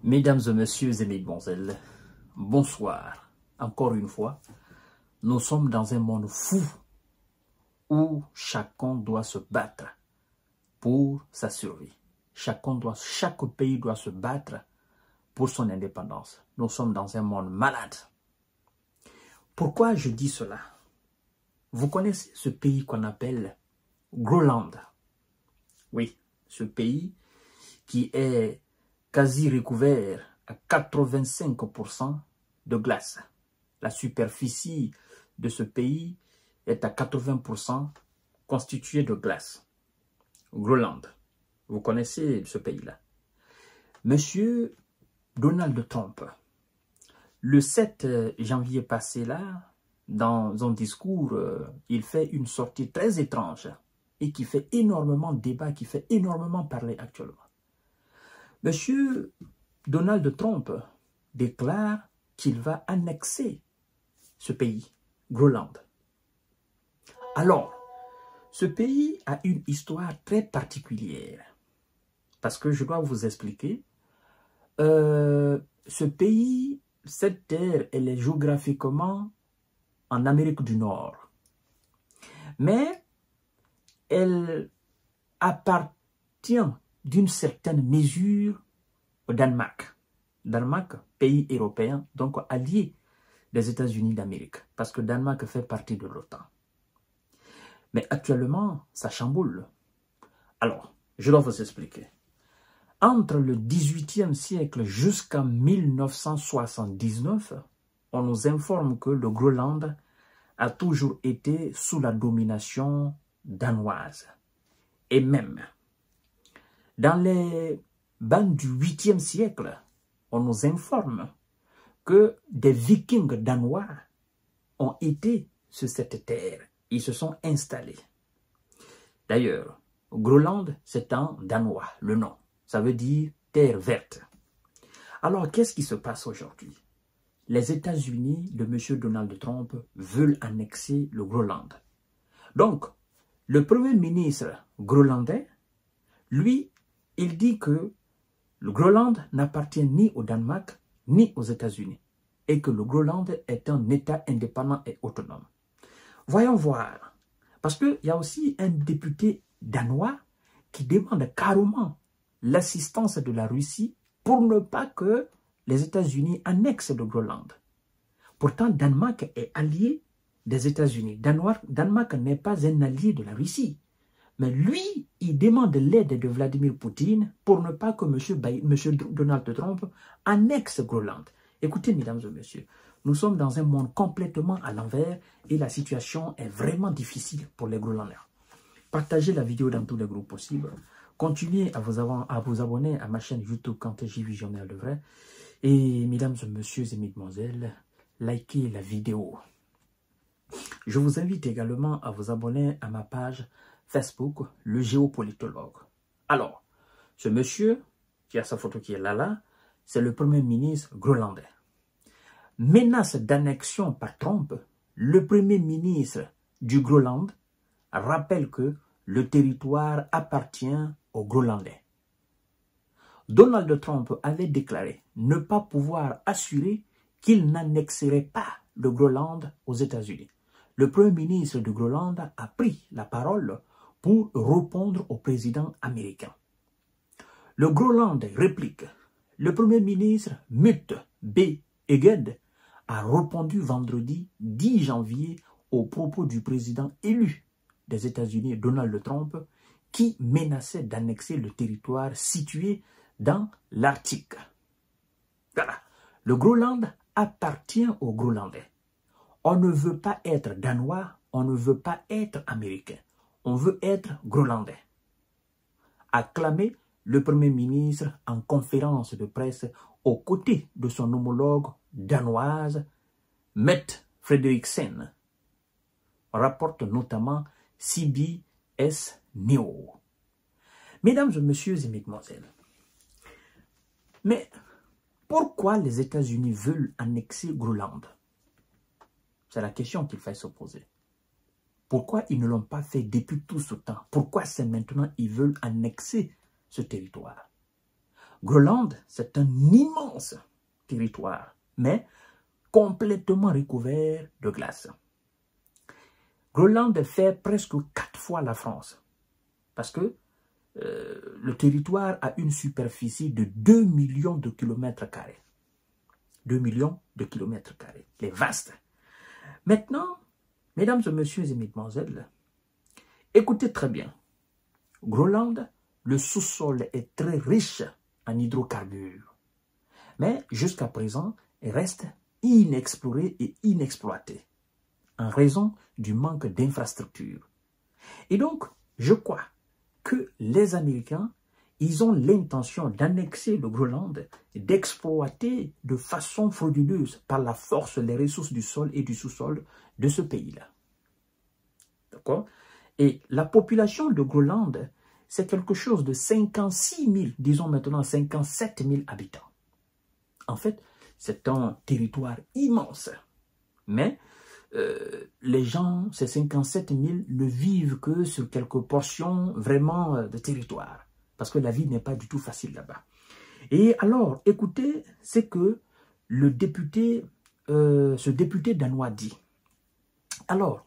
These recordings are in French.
Mesdames et messieurs et mesdemoiselles, bonsoir. Encore une fois, nous sommes dans un monde fou où chacun doit se battre pour sa survie. Chaque pays doit se battre pour son indépendance. Nous sommes dans un monde malade. Pourquoi je dis cela? Vous connaissez ce pays qu'on appelle Groenland? Oui, ce pays qui est quasi recouvert à 85% de glace. La superficie de ce pays est à 80% constituée de glace. Groenland. Vous connaissez ce pays-là. Monsieur Donald Trump, le 7 janvier passé là, dans un discours, il fait une sortie très étrange et qui fait énormément de débat, qui fait énormément parler actuellement. Monsieur Donald Trump déclare qu'il va annexer ce pays, Groenland. Alors, ce pays a une histoire très particulière. Parce que je dois vous expliquer, ce pays, cette terre, elle est géographiquement en Amérique du Nord. Mais elle appartient d'une certaine mesure au Danemark. Danemark, pays européen, donc allié des États-Unis d'Amérique, parce que Danemark fait partie de l'OTAN. Mais actuellement, ça chamboule. Alors, je dois vous expliquer. Entre le XVIIIe siècle jusqu'en 1979, on nous informe que le Groenland a toujours été sous la domination danoise. Et même, dans les bandes du 8e siècle, on nous informe que des vikings danois ont été sur cette terre. Ils se sont installés. D'ailleurs, Groenland, c'est en danois, le nom. Ça veut dire terre verte. Alors, qu'est-ce qui se passe aujourd'hui? Les États-Unis de M. Donald Trump veulent annexer le Groenland. Donc, le Premier ministre groenlandais, lui, il dit que le Groenland n'appartient ni au Danemark ni aux États-Unis et que le Groenland est un État indépendant et autonome. Voyons voir, parce qu'il y a aussi un député danois qui demande carrément l'assistance de la Russie pour ne pas que les États-Unis annexent le Groenland. Pourtant, Danemark est allié des États-Unis. Danemark n'est pas un allié de la Russie. Mais lui, il demande l'aide de Vladimir Poutine pour ne pas que M. Donald Trump annexe Groenland. Écoutez, mesdames et messieurs, nous sommes dans un monde complètement à l'envers et la situation est vraiment difficile pour les Groenlandais. Partagez la vidéo dans tous les groupes possibles. Continuez à vous abonner à ma chaîne YouTube Kanté Visionnaire de Vrai. Et mesdames et messieurs et mesdemoiselles, likez la vidéo. Je vous invite également à vous abonner à ma page Facebook, le géopolitologue. Alors, ce monsieur, qui a sa photo qui est là, c'est le premier ministre groenlandais. Menace d'annexion par Trump, le premier ministre du Groenland rappelle que le territoire appartient aux Groenlandais. Donald Trump avait déclaré ne pas pouvoir assurer qu'il n'annexerait pas le Groenland aux États-Unis. Le premier ministre du Groenland a pris la parole pour répondre au président américain. Le Groenland réplique. Le premier ministre Mutte B. Egede a répondu vendredi 10 janvier aux propos du président élu des États-Unis, Donald Trump, qui menaçait d'annexer le territoire situé dans l'Arctique. Voilà. Le Groenland appartient aux Groenlandais. On ne veut pas être danois, on ne veut pas être américain. On veut être groenlandais. Acclamé le Premier ministre en conférence de presse aux côtés de son homologue danoise, Mette Frederiksen, rapporte notamment CBS News. Mesdames et messieurs et mesdemoiselles, mais pourquoi les États-Unis veulent annexer Groenland? C'est la question qu'il faut se poser. Pourquoi ils ne l'ont pas fait depuis tout ce temps? Pourquoi c'est maintenant qu'ils veulent annexer ce territoire? Groenland, c'est un immense territoire, mais complètement recouvert de glace. Groenland fait presque 4 fois la France, parce que le territoire a une superficie de 2 millions de kilomètres carrés. 2 millions de kilomètres carrés. Il est vaste. Maintenant, mesdames et messieurs et mesdemoiselles, écoutez très bien. Groenland, le sous-sol est très riche en hydrocarbures. Mais jusqu'à présent, il reste inexploré et inexploité en raison du manque d'infrastructures. Et donc, je crois que les Américains, ils ont l'intention d'annexer le Groenland et d'exploiter de façon frauduleuse par la force les ressources du sol et du sous-sol de ce pays-là. D'accord? Et la population de Groenland, c'est quelque chose de 56 000, disons maintenant 57 000 habitants. En fait, c'est un territoire immense. Mais les gens, ces 57 000, ne vivent que sur quelques portions vraiment de territoire. Parce que la vie n'est pas du tout facile là-bas. Et alors, écoutez, c'est que le député, ce député danois dit. Alors,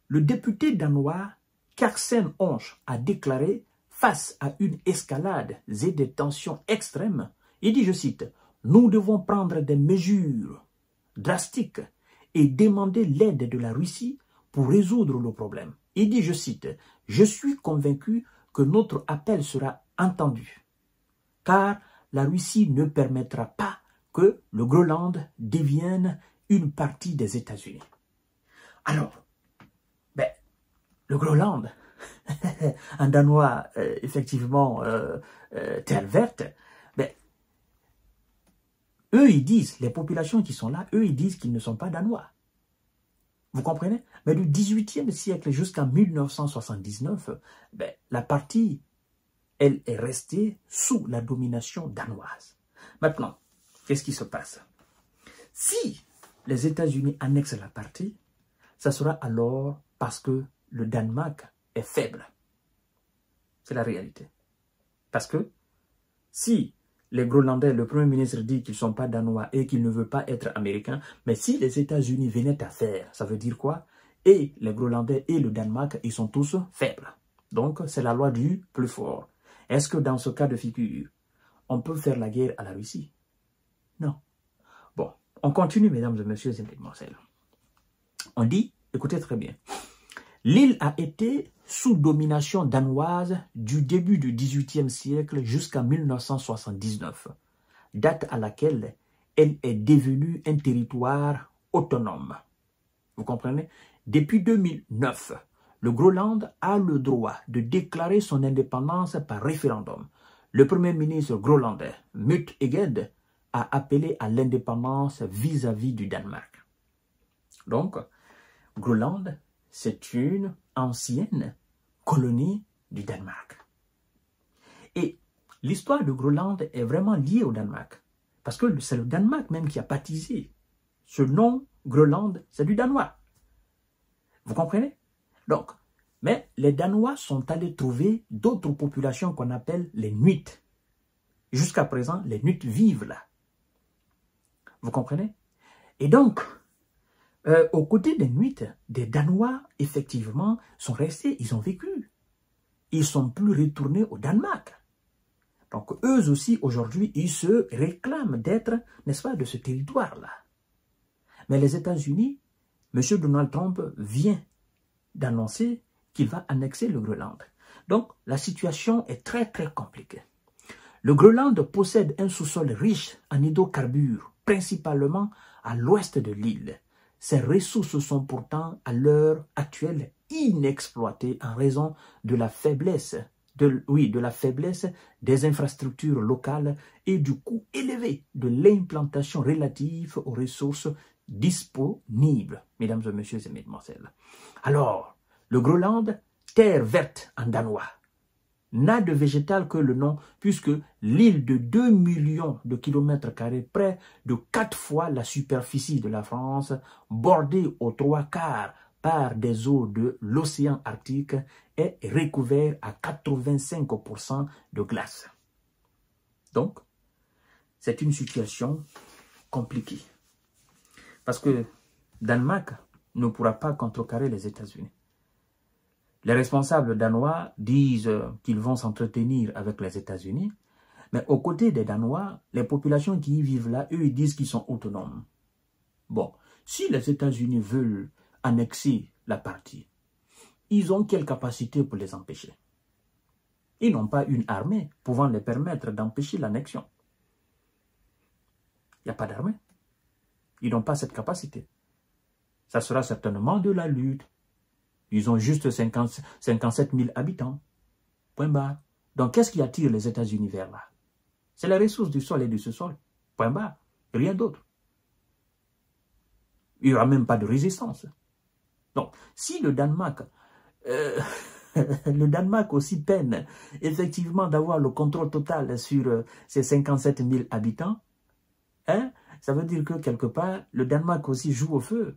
le député danois, Karsten Onge, a déclaré, face à une escalade et des tensions extrêmes, il dit, je cite, « Nous devons prendre des mesures drastiques et demander l'aide de la Russie pour résoudre le problème. » Il dit, je cite, « Je suis convaincu que notre appel sera entendu, car la Russie ne permettra pas que le Groenland devienne une partie des États-Unis. » Alors, le Groenland, en danois, effectivement, terre verte, eux, ils disent, les populations qui sont là, eux, ils disent qu'ils ne sont pas danois. Vous comprenez? Mais du XVIIIe siècle jusqu'en 1979, la partie, elle est restée sous la domination danoise. Maintenant, qu'est-ce qui se passe? Si les États-Unis annexent la partie, ça sera alors parce que le Danemark est faible. C'est la réalité. Parce que si les Groenlandais, le Premier ministre dit qu'ils ne sont pas danois et qu'ils ne veulent pas être américains, mais si les États-Unis venaient à faire, ça veut dire quoi? Et les Groenlandais et le Danemark, ils sont tous faibles. Donc, c'est la loi du plus fort. Est-ce que dans ce cas de figure, on peut faire la guerre à la Russie? Non. Bon, on continue, mesdames et messieurs et mesdemoiselles. On dit, écoutez très bien, l'île a été sous domination danoise du début du XVIIIe siècle jusqu'en 1979, date à laquelle elle est devenue un territoire autonome. Vous comprenez? Depuis 2009, le Groenland a le droit de déclarer son indépendance par référendum. Le Premier ministre groenlandais, Mut Egede, a appelé à l'indépendance vis-à-vis du Danemark. Donc, Groenland, c'est une ancienne colonie du Danemark. Et l'histoire de Groenland est vraiment liée au Danemark. Parce que c'est le Danemark même qui a baptisé ce nom Groenland, c'est du danois. Vous comprenez? Donc, mais les Danois sont allés trouver d'autres populations qu'on appelle les Nuits. Jusqu'à présent, les Nuits vivent là. Vous comprenez? Et donc, aux côtés des Nuits, des Danois, effectivement, sont restés, ils ont vécu. Ils ne sont plus retournés au Danemark. Donc, eux aussi, aujourd'hui, ils se réclament d'être, n'est-ce pas, de ce territoire-là. Mais les États-Unis, M. Donald Trump vient d'annoncer qu'il va annexer le Groenland. Donc, la situation est très, très compliquée. Le Groenland possède un sous-sol riche en hydrocarbures, principalement à l'ouest de l'île. Ces ressources sont pourtant, à l'heure actuelle, inexploitées en raison de la faiblesse, des infrastructures locales et du coût élevé de l'implantation relative aux ressources disponibles, mesdames et messieurs et mesdemoiselles. Alors, le Groenland, terre verte en danois, n'a de végétal que le nom, puisque l'île de 2 millions de kilomètres carrés, près de 4 fois la superficie de la France, bordée aux 3/4 par des eaux de l'océan Arctique, est recouvert à 85% de glace. Donc, c'est une situation compliquée. Parce que Danemark ne pourra pas contrecarrer les États-Unis. Les responsables danois disent qu'ils vont s'entretenir avec les États-Unis, mais aux côtés des Danois, les populations qui y vivent là, eux, ils disent qu'ils sont autonomes. Bon, si les États-Unis veulent annexer la partie, ils ont quelle capacité pour les empêcher? Ils n'ont pas une armée pouvant les permettre d'empêcher l'annexion. Il n'y a pas d'armée. Ils n'ont pas cette capacité. Ça sera certainement de la lutte. Ils ont juste 57 000 habitants. Point barre. Donc, qu'est-ce qui attire les États-Unis vers là? C'est la ressource du sol et du sous-sol. Point barre. Rien d'autre. Il n'y aura même pas de résistance. Donc, si le Danemark aussi peine effectivement d'avoir le contrôle total sur ces 57 000 habitants, hein, ça veut dire que quelque part, le Danemark aussi joue au feu.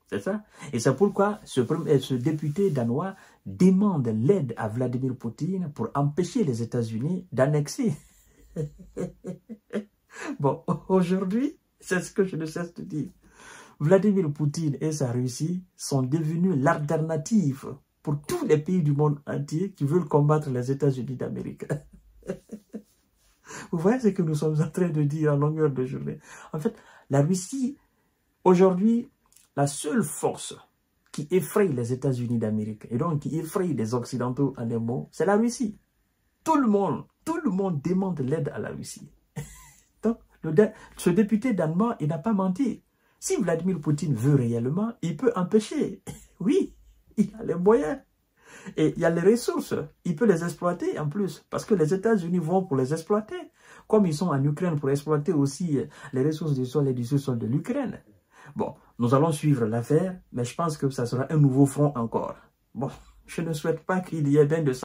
C'est ça? Et c'est pourquoi ce député danois demande l'aide à Vladimir Poutine pour empêcher les États-Unis d'annexer. Bon, aujourd'hui, c'est ce que je ne cesse de dire. Vladimir Poutine et sa Russie sont devenus l'alternative pour tous les pays du monde entier qui veulent combattre les États-Unis d'Amérique. Vous voyez ce que nous sommes en train de dire à longueur de journée. En fait, la Russie, aujourd'hui, la seule force qui effraie les États-Unis d'Amérique, et donc qui effraie les Occidentaux en un mot, c'est la Russie. Tout le monde demande l'aide à la Russie. Donc, ce député danois, il n'a pas menti. Si Vladimir Poutine veut réellement, il peut empêcher. Oui, il a les moyens. Et il y a les ressources. Il peut les exploiter en plus. Parce que les États-Unis vont pour les exploiter. Comme ils sont en Ukraine pour exploiter aussi les ressources du sol et du sous-sol de l'Ukraine. Bon, nous allons suivre l'affaire, mais je pense que ça sera un nouveau front encore. Bon, je ne souhaite pas qu'il y ait bien de ça.